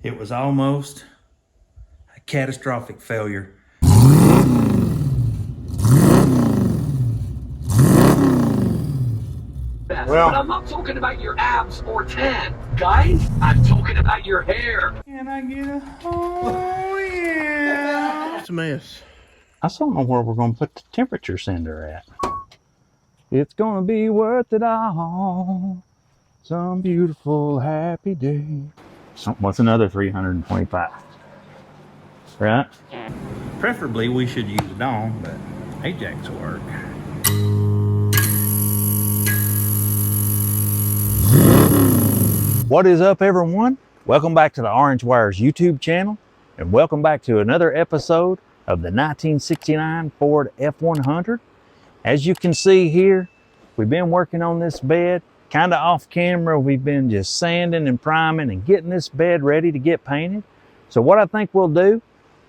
It was almost a catastrophic failure. Well, but I'm not talking about your abs or tan, guys. I'm talking about your hair. Can I get a oh yeah? It's a mess. I still don't know where we're going to put the temperature sender at. It's going to be worth it all. Some beautiful happy day. What's another 325? Right? Preferably we should use Dawn, but Ajax will work. What is up, everyone? Welcome back to the Orange Wires YouTube channel, and welcome back to another episode of the 1969 Ford F100. As you can see here, we've been working on this bed kind of off camera. We've been just sanding and priming and getting this bed ready to get painted. So what I think we'll do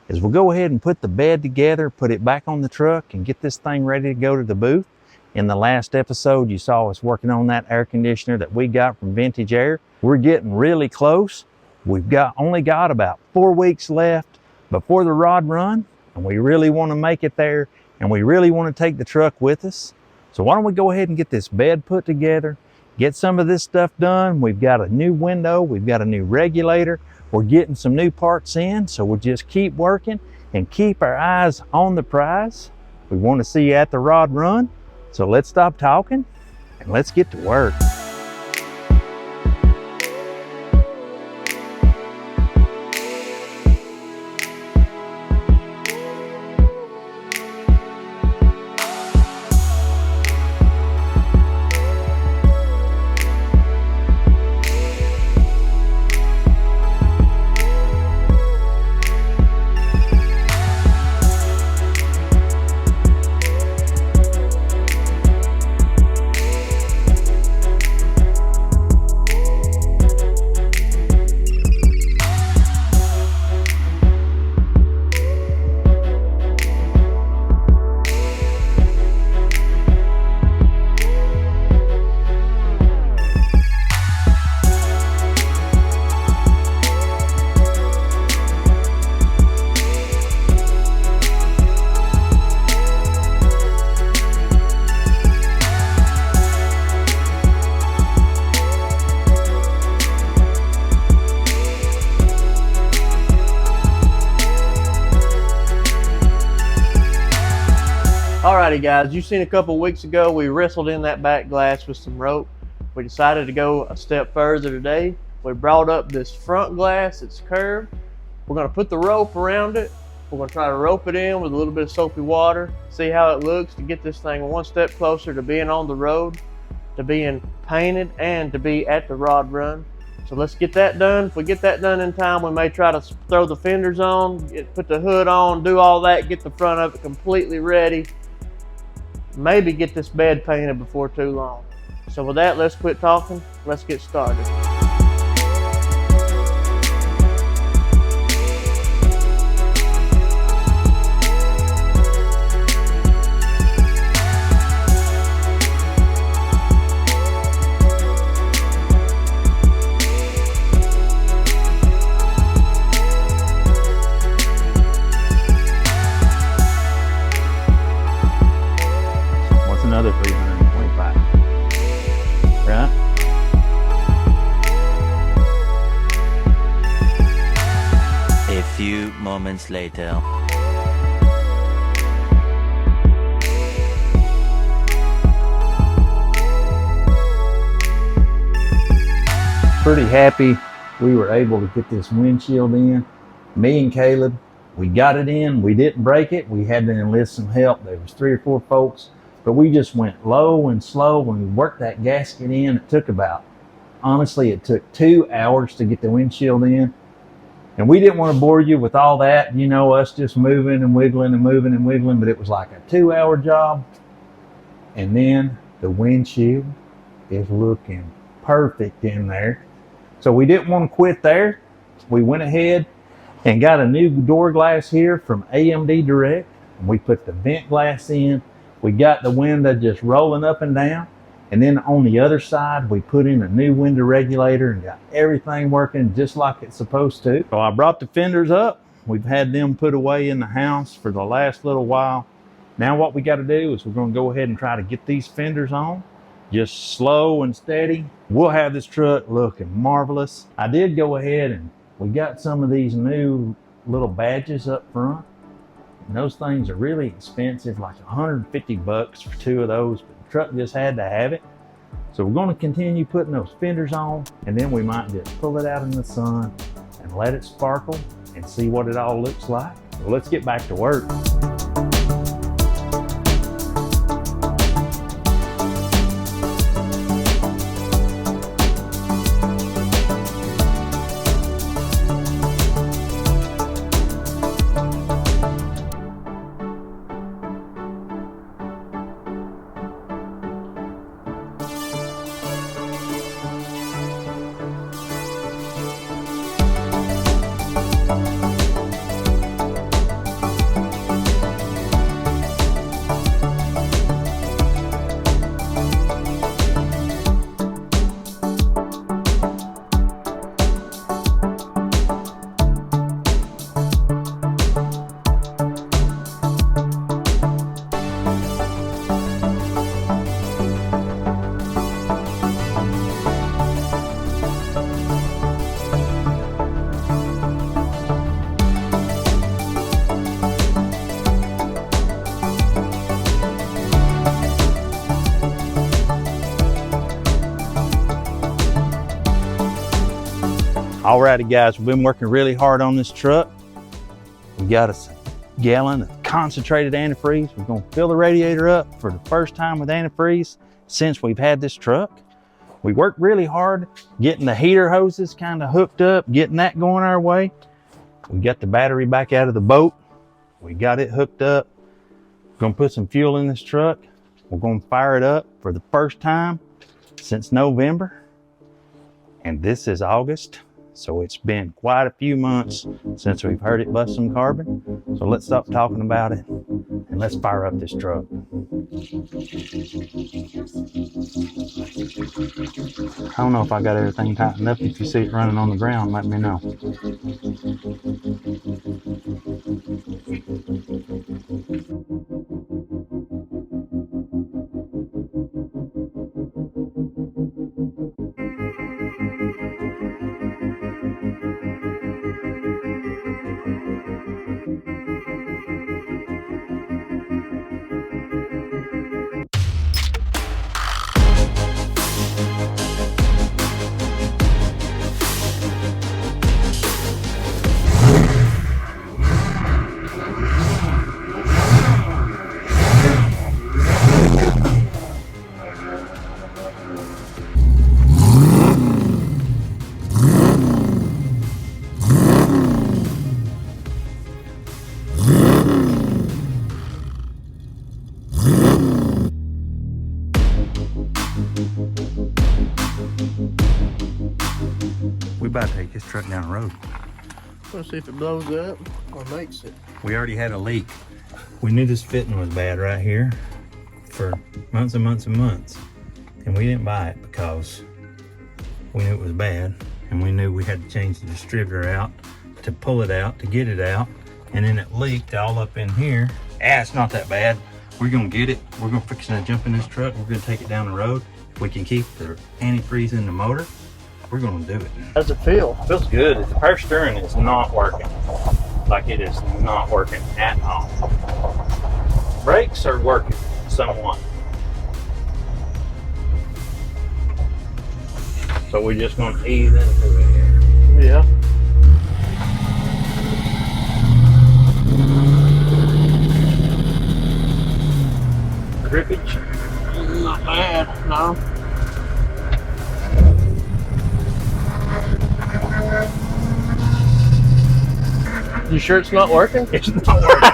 is we'll go ahead and put the bed together, put it back on the truck, and get this thing ready to go to the booth. In the last episode, you saw us working on that air conditioner that we got from Vintage Air. We're getting really close. We've only got about 4 weeks left before the rod run, and we really want to make it there, and we really want to take the truck with us. So why don't we go ahead and get this bed put together, get some of this stuff done. We've got a new window, we've got a new regulator, we're getting some new parts in, so we'll just keep working and keep our eyes on the prize. We want to see you at the rod run. So let's stop talking and let's get to work. Alrighty guys, you seen a couple weeks ago we wrestled in that back glass with some rope. We decided to go a step further today. We brought up this front glass, it's curved. We're going to put the rope around it. We're going to try to rope it in with a little bit of soapy water, see how it looks to get this thing one step closer to being on the road, to being painted, and to be at the rod run. So let's get that done. If we get that done in time, we may try to throw the fenders on, put the hood on, do all that, get the front of it completely ready. Maybe get this bed painted before too long. So with that, let's quit talking. Let's get started. Another 325, right? A few moments later. Pretty happy we were able to get this windshield in. Me and Caleb, we got it in. We didn't break it. We had to enlist some help. There was 3 or 4 folks. But we just went low and slow when we worked that gasket in. It took honestly, it took 2 hours to get the windshield in. And we didn't want to bore you with all that, you know, us just moving and wiggling and moving and wiggling, but it was like a 2-hour job. And then the windshield is looking perfect in there. So we didn't want to quit there. We went ahead and got a new door glass here from AMD Direct. And we put the vent glass in. We got the window just rolling up and down. And then on the other side, we put in a new window regulator and got everything working just like it's supposed to. So I brought the fenders up. We've had them put away in the house for the last little while. Now what we got to do is we're going to go ahead and try to get these fenders on, just slow and steady. We'll have this truck looking marvelous. I did go ahead and we got some of these new little badges up front. And those things are really expensive, like 150 bucks for 2 of those, but the truck just had to have it. So we're going to continue putting those fenders on, and then we might just pull it out in the sun and let it sparkle and see what it all looks like. So let's get back to work. Alrighty guys, we've been working really hard on this truck. We got us a gallon of concentrated antifreeze. We're gonna fill the radiator up for the first time with antifreeze since we've had this truck. We worked really hard getting the heater hoses kind of hooked up, getting that going our way. We got the battery back out of the boat. We got it hooked up. We're gonna put some fuel in this truck. We're gonna fire it up for the first time since November. And this is August. So it's been quite a few months since we've heard it bust some carbon. So let's stop talking about it and let's fire up this truck. I don't know if I got everything tightened up. If you see it running on the ground, let me know. We about to take this truck down the road. Let's see if it blows up or makes it. We already had a leak. We knew this fitting was bad right here for months and months and months. And we didn't buy it because we knew it was bad. And we knew we had to change the distributor out to pull it out, to get it out. And then it leaked all up in here. It's not that bad. We're gonna get it. We're gonna fix it and jump in this truck. We're gonna take it down the road. If we can keep the antifreeze in the motor, we're gonna do it. How's it feel? Feels good. The power steering is not working. Like it is not working at all. Brakes are working somewhat. So we're just gonna ease into it here. Yeah. Grippage? Not bad, no. You sure it's not working? It's not working.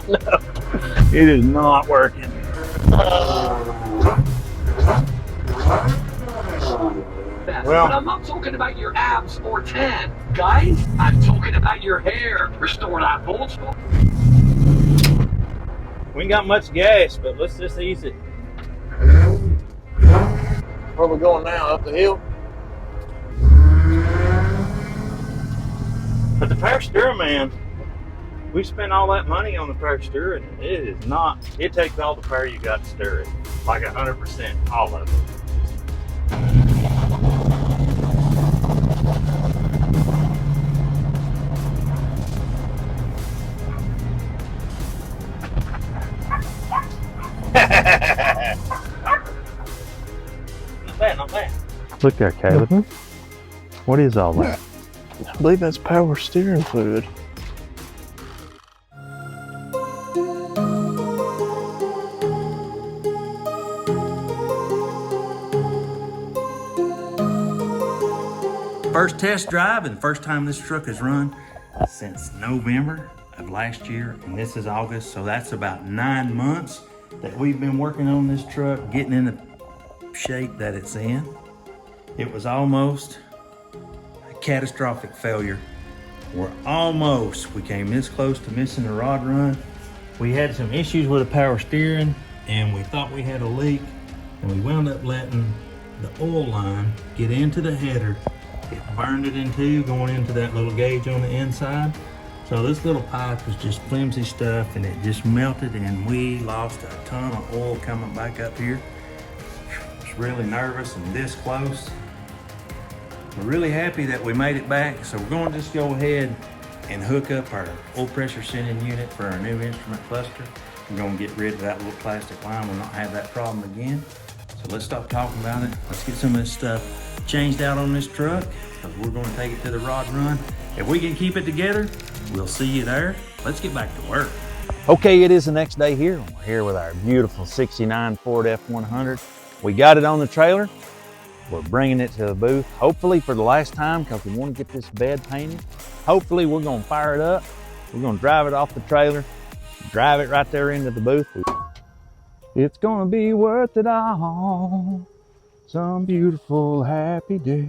No. It is not working. Well, but I'm not talking about your abs or tan. Guys, I'm talking about your hair. Restore that voltage. We ain't got much gas, but let's just ease it. Where we going now? Up the hill? But the power steering, man, we spent all that money on the power steering. It is not, it takes all the power you got to steer it. Like 100%, all of it. Not bad, not bad. Look there, Caleb. What is all that? I believe that's power steering fluid. First test drive and first time this truck has run since November of last year, and this is August, so that's about 9 months that we've been working on this truck, getting in the shape that it's in. It was almost a catastrophic failure. We came this close to missing the rod run. We had some issues with the power steering, and we thought we had a leak, and we wound up letting the oil line get into the header. It burned it in two, going into that little gauge on the inside. So this little pipe was just flimsy stuff, and it just melted, and we lost a ton of oil coming back up here. I was really nervous and this close. We're really happy that we made it back, so we're going to just go ahead and hook up our oil pressure sending unit for our new instrument cluster. We're going to get rid of that little plastic line. We'll not have that problem again. So let's stop talking about it. Let's get some of this stuff changed out on this truck, because we're going to take it to the rod run. If we can keep it together, we'll see you there. Let's get back to work. Okay, it is the next day here. We're here with our beautiful 69 Ford F100. We got it on the trailer. We're bringing it to the booth, hopefully for the last time, because we want to get this bed painted. Hopefully we're going to fire it up. We're going to drive it off the trailer, drive it right there into the booth. It's going to be worth it all. Some beautiful happy day.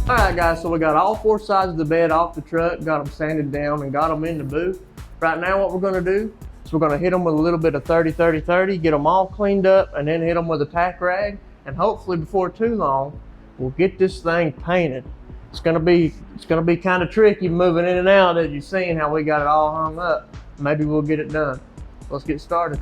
All right, guys, so we got all four sides of the bed off the truck, got them sanded down, and got them in the booth. Right now, what we're gonna do is we're gonna hit them with a little bit of 30-30-30, get them all cleaned up, and then hit them with a tack rag, and hopefully before too long, we'll get this thing painted. It's gonna be kind of tricky moving in and out, as you've seen how we got it all hung up. Maybe we'll get it done. Let's get started.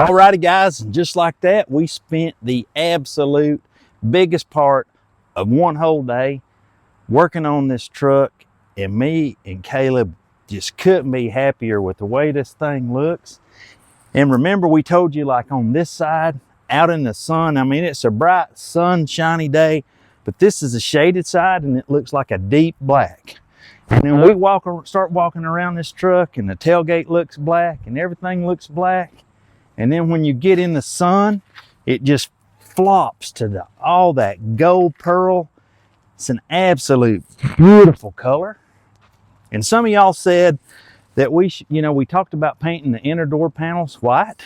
Alrighty guys, and just like that, we spent the absolute biggest part of one whole day working on this truck, and me and Caleb just couldn't be happier with the way this thing looks. And remember, we told you, like on this side, out in the sun, I mean, it's a bright, sunshiny day, but this is a shaded side and it looks like a deep black. And then we start walking around this truck and the tailgate looks black and everything looks black. And then when you get in the sun, it just flops to all that gold pearl. It's an absolute beautiful color. And some of y'all said that we talked about painting the inner door panels white.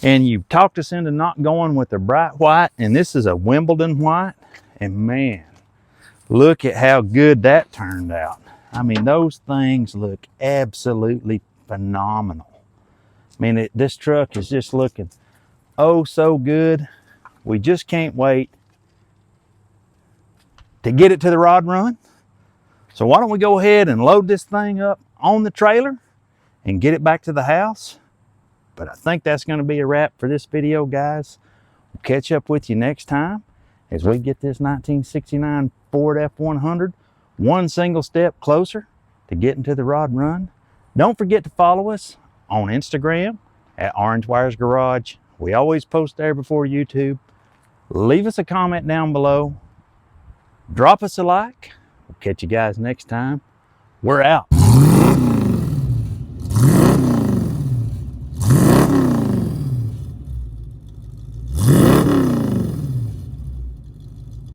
And you talked us into not going with the bright white. And this is a Wimbledon white. And man, look at how good that turned out. I mean, those things look absolutely phenomenal. I mean, this truck is just looking oh so good. We just can't wait to get it to the rod run. So why don't we go ahead and load this thing up on the trailer and get it back to the house. But I think that's going to be a wrap for this video, guys. We'll catch up with you next time as we get this 1969 Ford F100 one single step closer to getting to the rod run. Don't forget to follow us on Instagram at Orange Wires Garage. We always post there before YouTube. Leave us a comment down below. Drop us a like. We'll catch you guys next time. We're out.